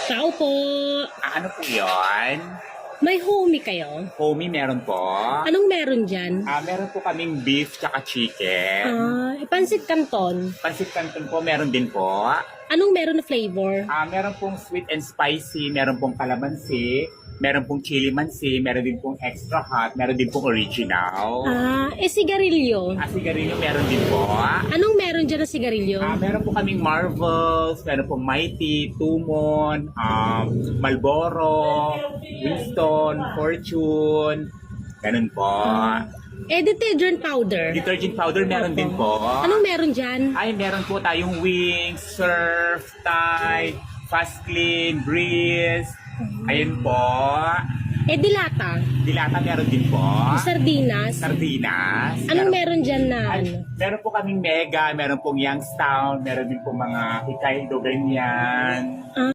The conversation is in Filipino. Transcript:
Tao po. Ano po yun? May homie kayo? Homie, meron po. Anong meron dyan? Meron po kaming beef tsaka chicken. Pansit canton. Pansit canton po, meron din po. Anong meron na flavor? Meron pong sweet and spicy, meron pong calamansi, meron pong chili mansi, meron din pong extra hot, meron din pong original. Sigarilyo. Sigarilyo, meron din po. Anong meron dyan na sigarilyo? Meron po kaming Marvels, meron pong Mighty, Tumon, Marlboro, Winston, Fortune, ganun po. Detergent powder. Detergent powder, meron din po. Anong meron dyan? Meron po tayong Wings, Surf, Tide, Fast Clean, Breeze. Ayun po. Dilata. Dilata, meron din po. Sardinas. Sardinas. Anong meron dyan na Meron po kaming Mega, meron pong Youngstown, meron din po mga Hokkaido, ganyan.